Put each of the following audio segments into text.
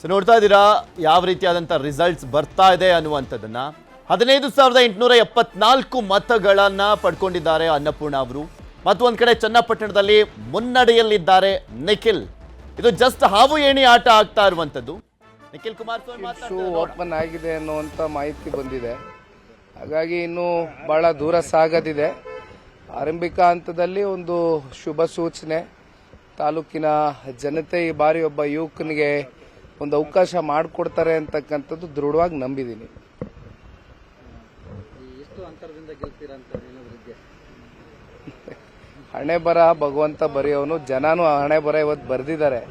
So ನೋಡ್ತಾ ಇದ್ದೀರಾ ಯಾವ ರೀತಿಯಾದಂಥ ರಿಸಲ್ಟ್ಸ್ ಬರ್ತಾ ಇದೆ ಅನ್ನುವಂಥದ್ದನ್ನ 15,874 ಮತಗಳನ್ನ ಪಡ್ಕೊಂಡಿದ್ದಾರೆ ಅನ್ನಪೂರ್ಣ ಅವರು. ಮತ್ತು ಒಂದ್ ಕಡೆ ಚನ್ನಪಟ್ಟಣದಲ್ಲಿ ಮುನ್ನಡೆಯಲ್ಲಿದ್ದಾರೆ ನಿಖಿಲ್. ಇದು ಜಸ್ಟ್ ಹಾವು ಏಣಿ ಆಟ ಆಗ್ತಾ ಇರುವಂತದ್ದು. ನಿಖಿಲ್ ಕುಮಾರಸ್ವಾಮಿ ಓಪನ್ ಆಗಿದೆ ಅನ್ನುವಂಥ ಮಾಹಿತಿ ಬಂದಿದೆ. ಹಾಗಾಗಿ ಇನ್ನು ಬಹಳ ದೂರ ಸಾಗದಿದೆ. ಆರಂಭಿಕ ಹಂತದಲ್ಲಿ ಒಂದು ಶುಭ ಸೂಚನೆ. ತಾಲೂಕಿನ ಜನತೆ ಈ ಬಾರಿ ಒಬ್ಬ ಯುವಕನಿಗೆ ಒಂದು ಅವಕಾಶ ಮಾಡಿಕೊಡ್ತಾರೆ ಅಂತಕ್ಕಂಥದ್ದು ದೃಢವಾಗಿ ನಂಬಿದ್ದೀನಿ. ಹಣೆ ಬರ ಭಗವಂತ ಬರೆಯೋನು, ಜನನೂ ಹಣೆ ಬರ ಇವತ್ತು ಬರೆದಿದ್ದಾರೆ.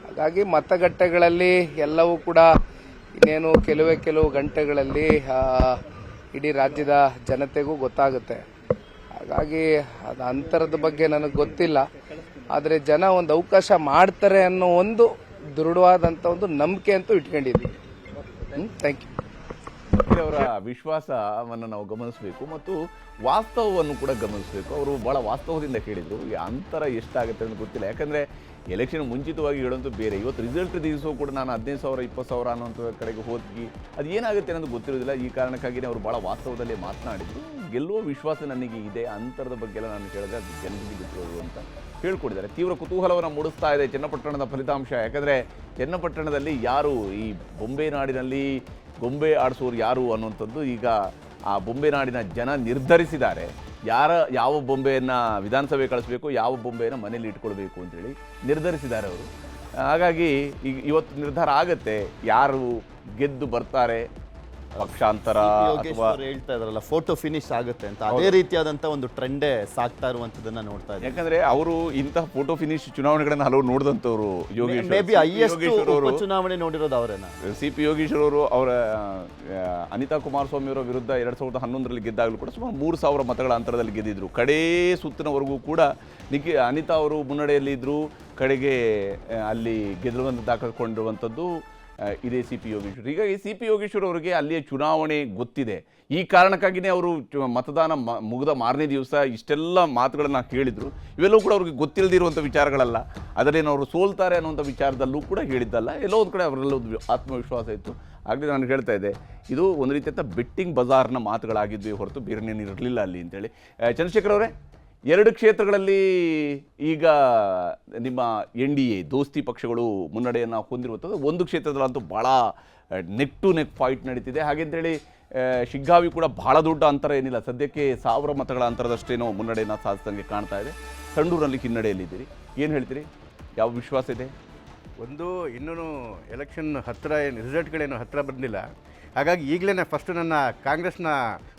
ಹಾಗಾಗಿ ಮತಗಟ್ಟೆಗಳಲ್ಲಿ ಎಲ್ಲವೂ ಕೂಡ ಇನ್ನೇನು ಕೆಲವು ಗಂಟೆಗಳಲ್ಲಿ ಇಡೀ ರಾಜ್ಯದ ಜನತೆಗೂ ಗೊತ್ತಾಗುತ್ತೆ. ಹಾಗಾಗಿ ಅದು ಅಂತರದ ಬಗ್ಗೆ ನನಗೆ ಗೊತ್ತಿಲ್ಲ. ಆದರೆ ಜನ ಒಂದು ಅವಕಾಶ ಮಾಡ್ತಾರೆ ಅನ್ನೋ ಒಂದು ದೃಢವಾದಂಥ ಒಂದು ನಂಬಿಕೆ ಅಂತೂ ಇಟ್ಕೊಂಡಿದ್ದೀವಿ. Thank you. ಅವರ ವಿಶ್ವಾಸವನ್ನು ನಾವು ಗಮನಿಸಬೇಕು ಮತ್ತು ವಾಸ್ತವವನ್ನು ಕೂಡ ಗಮನಿಸಬೇಕು. ಅವರು ಬಹಳ ವಾಸ್ತವದಿಂದ ಹೇಳಿದರು. ಈ ಅಂತರ ಎಷ್ಟಾಗುತ್ತೆ ಅಂತ ಗೊತ್ತಿಲ್ಲ. ಯಾಕಂದರೆ ಎಲೆಕ್ಷನ್ ಮುಂಚಿತವಾಗಿ ಹೇಳೋದು ಬೇರೆ. ಇವತ್ತು ರಿಸಲ್ಟ್ ದಿವಸ ಕೂಡ ನಾನು 15,000 20,000 ಅನ್ನೋಂಥ ಕಡೆಗೆ ಹೋಗಿ ಅದು ಏನಾಗುತ್ತೆ ಅನ್ನೋದು ಗೊತ್ತಿರೋದಿಲ್ಲ. ಈ ಕಾರಣಕ್ಕಾಗಿಯೇ ಅವರು ಭಾಳ ವಾಸ್ತವದಲ್ಲೇ ಮಾತನಾಡಿದರು. ಗೆಲ್ಲುವ ವಿಶ್ವಾಸ ನನಗೆ ಇದೆ. ಅಂತರದ ಬಗ್ಗೆ ಎಲ್ಲ ನಾನು ಕೇಳಿದ್ರೆ ಅದು ಜನರಿಗೆ ಗೊತ್ತಿರೋದು ಅಂತ ಹೇಳ್ಕೊಡಿದ್ದಾರೆ. ತೀವ್ರ ಕುತೂಹಲವನ್ನು ಮೂಡಿಸ್ತಾ ಇದೆ ಚನ್ನಪಟ್ಟಣದ ಫಲಿತಾಂಶ. ಯಾಕಂದರೆ ಚನ್ನಪಟ್ಟಣದಲ್ಲಿ ಯಾರು ಈ ಬೊಂಬೆ ನಾಡಿನಲ್ಲಿ ಗೊಂಬೆ ಆಡಿಸೋರು ಯಾರು ಅನ್ನುವಂಥದ್ದು ಈಗ ಆ ಬೊಂಬೆ ನಾಡಿನ ಜನ ನಿರ್ಧರಿಸಿದ್ದಾರೆ. ಯಾವ ಬೊಂಬೆಯನ್ನು ವಿಧಾನಸಭೆ ಕಳಿಸ್ಬೇಕು, ಯಾವ ಬೊಂಬೆಯನ್ನು ಮನೇಲಿ ಇಟ್ಕೊಳ್ಬೇಕು ಅಂತೇಳಿ ನಿರ್ಧರಿಸಿದ್ದಾರೆ ಅವರು. ಹಾಗಾಗಿ ಈಗ ಇವತ್ತು ನಿರ್ಧಾರ ಆಗುತ್ತೆ ಯಾರು ಗೆದ್ದು ಬರ್ತಾರೆ. ಪಕ್ಷಾಂತರ ಹೇಳ್ತಾ ಇದ್ರಲ್ಲ ಫೋಟೋ ಫಿನಿಶ್ ಆಗುತ್ತೆ ಅಂತ, ಅದೇ ರೀತಿಯಾದಂತ ಒಂದು ಟ್ರೆಂಡೇ ಸಾಕ್ತಾ ಇರುವಂತದನ್ನ ನೋಡ್ತಾ ಇದ್ದಾರೆ. ಯಾಕಂದ್ರೆ ಅವರು ಇಂತಹ ಫೋಟೋ ಫಿನಿಶ್ ಚುನಾವಣೆಗಳನ್ನ ಹಲವು ನೋಡಿದಂತವ್ರು. ಚುನಾವಣೆ ನೋಡಿರೋದು ಅವರೇನ. CP ಯೋಗೇಶ್ವರ್ ಅವರು ಅವರ ಅನಿತಾ ಕುಮಾರಸ್ವಾಮಿ ಅವರ ವಿರುದ್ಧ 2011ರಲ್ಲಿ ಗೆದ್ದಾಗಲೂ ಕೂಡ ಸುಮಾರು 3,000 ಮತಗಳ ಅಂತರದಲ್ಲಿ ಗೆದ್ದಿದ್ರು. ಕಡೇ ಸುತ್ತಿನವರೆಗೂ ಕೂಡ ಅನಿತಾ ಅವರು ಮುನ್ನಡೆಯಲ್ಲಿ ಇದ್ರು. ಕಡೆಗೆ ಅಲ್ಲಿ ಗೆಲ್ಲುವಂತ ದಾಖಲಿಸಿಕೊಂಡಿರುವಂಥದ್ದು ಇದೇ CP ಯೋಗೇಶ್ವರ್. ಹೀಗಾಗಿ CP ಯೋಗೇಶ್ವರ್ ಅವರಿಗೆ ಅಲ್ಲಿಯ ಚುನಾವಣೆ ಗೊತ್ತಿದೆ. ಈ ಕಾರಣಕ್ಕಾಗಿಯೇ ಅವರು ಮತದಾನ ಮುಗಿದ ಮಾರನೇ ದಿವಸ ಇಷ್ಟೆಲ್ಲ ಮಾತುಗಳನ್ನು ಹೇಳಿದರು. ಇವೆಲ್ಲವೂ ಕೂಡ ಅವ್ರಿಗೆ ಗೊತ್ತಿಲ್ಲದಿರುವಂಥ ವಿಚಾರಗಳಲ್ಲ. ಅದರೇನು ಅವರು ಸೋಲ್ತಾರೆ ಅನ್ನುವಂಥ ವಿಚಾರದಲ್ಲೂ ಕೂಡ ಹೇಳಿದ್ದಲ್ಲ. ಎಲ್ಲೋ ಒಂದು ಕಡೆ ಅವರೆಲ್ಲ ಒಂದು ಆತ್ಮವಿಶ್ವಾಸ ಇತ್ತು. ಆಗಲೇ ನಾನು ಹೇಳ್ತಾ ಇದ್ದೆ, ಇದು ಒಂದು ರೀತಿಯ ಬೆಟ್ಟಿಂಗ್ ಬಜಾರ್ನ ಮಾತುಗಳಾಗಿದ್ವಿ ಹೊರತು ಬೇರೆನೇನು ಇರಲಿಲ್ಲ ಅಲ್ಲಿ ಅಂತೇಳಿ. ಚಂದ್ರಶೇಖರ್ ಅವರೇ, 2 ಕ್ಷೇತ್ರಗಳಲ್ಲಿ ಈಗ ನಿಮ್ಮ NDA ದೋಸ್ತಿ ಪಕ್ಷಗಳು ಮುನ್ನಡೆಯನ್ನು ಹೊಂದಿರುವಂಥದ್ದು. ಒಂದು ಕ್ಷೇತ್ರದಲ್ಲಂತೂ ಭಾಳ ನೆಕ್ ಟು ನೆಕ್ ಫೈಟ್ ನಡೀತಿದೆ. ಹಾಗೆಂತೇಳಿ ಶಿಗ್ಗಾವಿ ಕೂಡ ಭಾಳ ದೊಡ್ಡ ಅಂತರ ಏನಿಲ್ಲ. ಸದ್ಯಕ್ಕೆ 1000 ಮತಗಳ ಅಂತರದಷ್ಟೇನೋ ಮುನ್ನಡೆಯನ್ನು ಸಾಧಿಸಿದಂಗೆ ಕಾಣ್ತಾ ಇದೆ. ಸಂಡೂರಲ್ಲಿ ಹಿನ್ನಡೆಯಲ್ಲಿದ್ದೀರಿ. ಏನು ಹೇಳ್ತೀರಿ? ಯಾವ ವಿಶ್ವಾಸ ಇದೆ? ಒಂದು ಇನ್ನೂ ಎಲೆಕ್ಷನ್ ಹತ್ತಿರ ರಿಸಲ್ಟ್ಗಳೇನು ಹತ್ತಿರ ಬಂದಿಲ್ಲ. ಹಾಗಾಗಿ ಈಗಲೇ ಫಸ್ಟ್ ನನ್ನ ಕಾಂಗ್ರೆಸ್ನ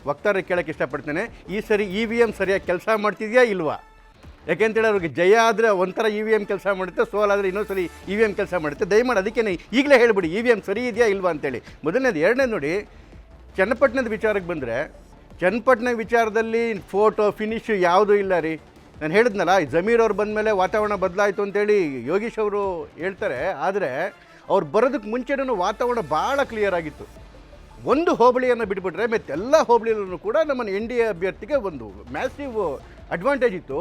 ವಕ್ತಾರ ಕೇಳೋಕ್ಕೆ ಇಷ್ಟಪಡ್ತೇನೆ, ಈ ಸರಿ EVM ಸರಿಯಾಗಿ ಕೆಲಸ ಮಾಡ್ತಿದೆಯಾ ಇಲ್ವಾ? ಯಾಕೆಂತೇಳಿ ಅವ್ರಿಗೆ ಜಯ ಆದರೆ ಒಂಥರ EVM ಕೆಲಸ ಮಾಡುತ್ತೆ, ಸೋಲಾದರೆ ಇನ್ನೊಂದು ಸರಿ EVM ಕೆಲಸ ಮಾಡುತ್ತೆ. ದಯಮಾಡಿ ಅದಕ್ಕೇ ಈಗಲೇ ಹೇಳಿಬಿಡಿ EVM ಸರಿ ಇದೆಯಾ ಇಲ್ವಾ ಅಂತೇಳಿ. ಮೊದಲನೇದು. ಎರಡನೇದು ನೋಡಿ, ಚನ್ನಪಟ್ಟಣದ ವಿಚಾರಕ್ಕೆ ಬಂದರೆ, ಚನ್ನಪಟ್ಟಣ ವಿಚಾರದಲ್ಲಿ ಫೋಟೋ ಫಿನಿಶು ಯಾವುದೂ ಇಲ್ಲ ರೀ. ನಾನು ಹೇಳಿದ್ನಲ್ಲ, ಜಮೀರ್ ಅವ್ರು ಬಂದ ಮೇಲೆ ವಾತಾವರಣ ಬದಲಾಯಿತು ಅಂತೇಳಿ ಯೋಗೀಶ್ ಅವರು ಹೇಳ್ತಾರೆ. ಆದರೆ ಅವ್ರು ಬರೋದಕ್ಕೆ ಮುಂಚೆನೂ ವಾತಾವರಣ ಭಾಳ ಕ್ಲಿಯರ್ ಆಗಿತ್ತು. ಒಂದು ಹೋಬಳಿಯನ್ನು ಬಿಟ್ಬಿಟ್ರೆ ಮತ್ತೆಲ್ಲ ಹೋಬಳಿಯಲ್ಲೂ ಕೂಡ ನಮ್ಮ NDA ಅಭ್ಯರ್ಥಿಗೆ ಒಂದು ಮ್ಯಾಸಿವ್ ಅಡ್ವಾಂಟೇಜ್ ಇತ್ತು.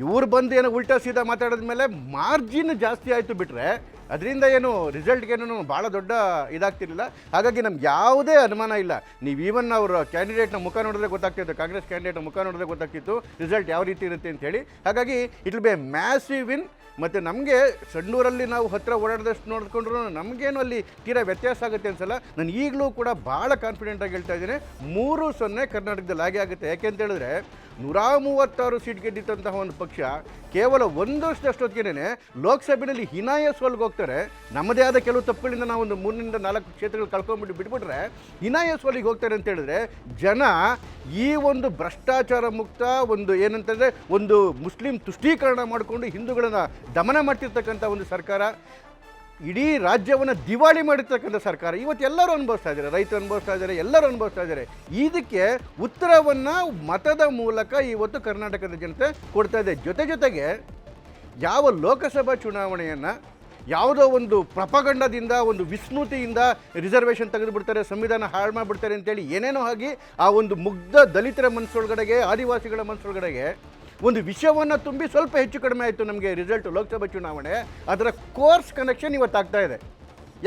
ಇವ್ರು ಬಂದು ಏನೋ ಉಲ್ಟಾ ಸೀದಾ ಮಾತಾಡಿದ ಮೇಲೆ ಮಾರ್ಜಿನ್ ಜಾಸ್ತಿ ಆಯಿತು ಬಿಟ್ಟರೆ ಅದರಿಂದ ಏನು ರಿಸಲ್ಟ್ಗೇನು ಭಾಳ ದೊಡ್ಡ ಇದಾಗ್ತಿರಲಿಲ್ಲ. ಹಾಗಾಗಿ ನಮ್ಗೆ ಯಾವುದೇ ಅನುಮಾನ ಇಲ್ಲ. ನೀವು ಈವನ್ ಅವರ ಕ್ಯಾಂಡಿಡೇಟ್ನ ಮುಖ ನೋಡಿದ್ರೆ ಗೊತ್ತಾಗ್ತಿತ್ತು, ಕಾಂಗ್ರೆಸ್ ಕ್ಯಾಂಡಿಡೇಟ್ನ ಮುಖ ನೋಡಿದ್ರೆ ಗೊತ್ತಾಗ್ತಿತ್ತು ರಿಸಲ್ಟ್ ಯಾವ ರೀತಿ ಇರುತ್ತೆ ಅಂತೇಳಿ. ಹಾಗಾಗಿ it will be A massive win. ಮತ್ತು ನಮಗೆ ಸಂಡೂರಲ್ಲಿ ನಾವು ಹತ್ತಿರ ಓಡಾಡಿದಷ್ಟು ನೋಡಿಕೊಂಡ್ರು ನಮಗೇನು ಅಲ್ಲಿ ತೀರಾ ವ್ಯತ್ಯಾಸ ಆಗುತ್ತೆ ಅನ್ಸಲ್ಲ. ನಾನು ಈಗಲೂ ಕೂಡ ಭಾಳ ಕಾನ್ಫಿಡೆಂಟಾಗಿ ಹೇಳ್ತಾ ಇದ್ದೀನಿ, 3-0 ಕರ್ನಾಟಕದಲ್ಲಿ ಹಾಗೆ ಆಗುತ್ತೆ. ಯಾಕೆಂತೇಳಿದ್ರೆ 136 ಸೀಟ್ ಗೆದ್ದಿದ್ದಂತಹ ಒಂದು ಪಕ್ಷ ಕೇವಲ 1 ವರ್ಷದಷ್ಟೊತ್ತಿಗೆ ಲೋಕಸಭೆಯಲ್ಲಿ ಹೀನಾಯ ಸೋಲ್ಗೆ ಹೋಗ್ತಾರೆ. ನಮ್ಮದೇ ಆದ ಕೆಲವು ತಪ್ಪುಗಳಿಂದ ನಾವು ಒಂದು 3-4 ಕ್ಷೇತ್ರಗಳು ಕಳ್ಕೊಂಡ್ಬಿಟ್ಟು ಬಿಟ್ಬಿಟ್ರೆ ಹೀನಾಯ ಸೋಲಿಗೆ ಹೋಗ್ತಾರೆ ಅಂತ ಹೇಳಿದ್ರೆ, ಜನ ಈ ಒಂದು ಭ್ರಷ್ಟಾಚಾರ ಮುಕ್ತ ಒಂದು ಏನಂತಂದರೆ ಒಂದು ಮುಸ್ಲಿಂ ತುಷ್ಟೀಕರಣ ಮಾಡಿಕೊಂಡು ಹಿಂದೂಗಳನ್ನು ದಮನ ಮಾಡ್ತಿರ್ತಕ್ಕಂಥ ಒಂದು ಸರ್ಕಾರ, ಇಡೀ ರಾಜ್ಯವನ್ನು ದಿವಾಳಿ ಮಾಡಿರ್ತಕ್ಕಂಥ ಸರ್ಕಾರ ಇವತ್ತು ಎಲ್ಲರೂ ಅನುಭವಿಸ್ತಾ ಇದ್ದಾರೆ. ರೈತರು ಅನುಭವಿಸ್ತಾ ಇದ್ದಾರೆ, ಎಲ್ಲರೂ ಅನುಭವಿಸ್ತಾ ಇದ್ದಾರೆ. ಇದಕ್ಕೆ ಉತ್ತರವನ್ನು ಮತದ ಮೂಲಕ ಇವತ್ತು ಕರ್ನಾಟಕದ ಜನತೆ ಕೊಡ್ತಾ ಇದೆ. ಜೊತೆಗೆ ಯಾವ ಲೋಕಸಭಾ ಚುನಾವಣೆಯನ್ನು ಯಾವುದೋ ಒಂದು ಪ್ರಪಗಂಡದಿಂದ ಒಂದು ವಿಸ್ಮೃತಿಯಿಂದ ರಿಸರ್ವೇಷನ್ ತೆಗೆದುಬಿಡ್ತಾರೆ, ಸಂವಿಧಾನ ಹಾಳು ಮಾಡಿಬಿಡ್ತಾರೆ ಅಂತೇಳಿ ಏನೇನೋ ಆಗಿ ಆ ಒಂದು ಮುಗ್ಧ ದಲಿತರ ಮನಸ್ಸೊಳಗಡೆಗೆ, ಆದಿವಾಸಿಗಳ ಮನಸ್ಸೊಳಗಡೆಗೆ ಒಂದು ವಿಷಯವನ್ನು ತುಂಬಿ ಸ್ವಲ್ಪ ಹೆಚ್ಚು ಕಡಿಮೆ ಆಯಿತು ನಮಗೆ ರಿಸಲ್ಟ್ ಲೋಕಸಭಾ ಚುನಾವಣೆ. ಅದರ ಕೋರ್ಸ್ ಕನೆಕ್ಷನ್ ಇವತ್ತಾಗ್ತಾ ಇದೆ.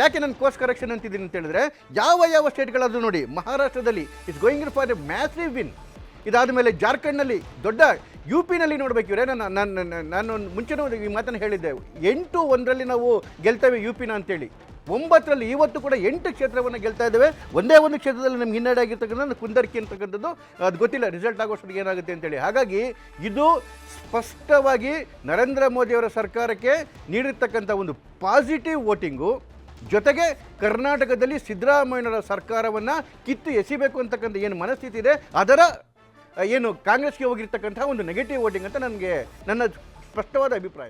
ಯಾಕೆ ನಾನು ಕೋರ್ಸ್ ಕರೆಕ್ಷನ್ ಅಂತಿದ್ದೀನಿ ಅಂತ ಹೇಳಿದ್ರೆ ಯಾವ ಸ್ಟೇಟ್ಗಳಾದರೂ ನೋಡಿ, ಮಹಾರಾಷ್ಟ್ರದಲ್ಲಿ it's going in for A massive win. ಇದಾದ ಮೇಲೆ ಜಾರ್ಖಂಡ್ನಲ್ಲಿ ದೊಡ್ಡ, ಯು ಪಿನಲ್ಲಿ ನೋಡಬೇಕಿವ್ರೆ, ನಾನು ಮುಂಚೆನೂ ಈ ಮಾತನ್ನು ಹೇಳಿದ್ದೆ, 8-1 ನಾವು ಗೆಲ್ತೇವೆ ಯು ಪಿನ ಅಂತೇಳಿ. 9ರಲ್ಲಿ ಇವತ್ತು ಕೂಡ 8 ಕ್ಷೇತ್ರವನ್ನು ಗೆಲ್ತಾ ಇದ್ದೇವೆ. ಒಂದೇ ಒಂದು ಕ್ಷೇತ್ರದಲ್ಲಿ ನಮ್ಗೆ ಹಿನ್ನಡೆ ಆಗಿರ್ತಕ್ಕಂಥ ಕುಂದರ್ಕಿ ಅಂತಕ್ಕಂಥದ್ದು ಅದು ಗೊತ್ತಿಲ್ಲ ರಿಸಲ್ಟ್ ಆಗೋಷ್ಟಿಗೆ ಏನಾಗುತ್ತೆ ಅಂತೇಳಿ. ಹಾಗಾಗಿ ಇದು ಸ್ಪಷ್ಟವಾಗಿ ನರೇಂದ್ರ ಮೋದಿಯವರ ಸರ್ಕಾರಕ್ಕೆ ನೀಡಿರ್ತಕ್ಕಂಥ ಒಂದು ಪಾಸಿಟಿವ್ ವೋಟಿಂಗು, ಜೊತೆಗೆ ಕರ್ನಾಟಕದಲ್ಲಿ ಸಿದ್ದರಾಮಯ್ಯನವರ ಸರ್ಕಾರವನ್ನು ಕಿತ್ತು ಎಸಿಬೇಕು ಅಂತಕ್ಕಂಥ ಏನು ಮನಸ್ಥಿತಿ ಇದೆ, ಅದರ ಏನು ಕಾಂಗ್ರೆಸ್ಗೆ ಹೋಗಿರ್ತಕ್ಕಂಥ ಒಂದು ನೆಗೆಟಿವ್ ವೋಟಿಂಗ್ ಅಂತ ನನ್ನ ಸ್ಪಷ್ಟವಾದ ಅಭಿಪ್ರಾಯ.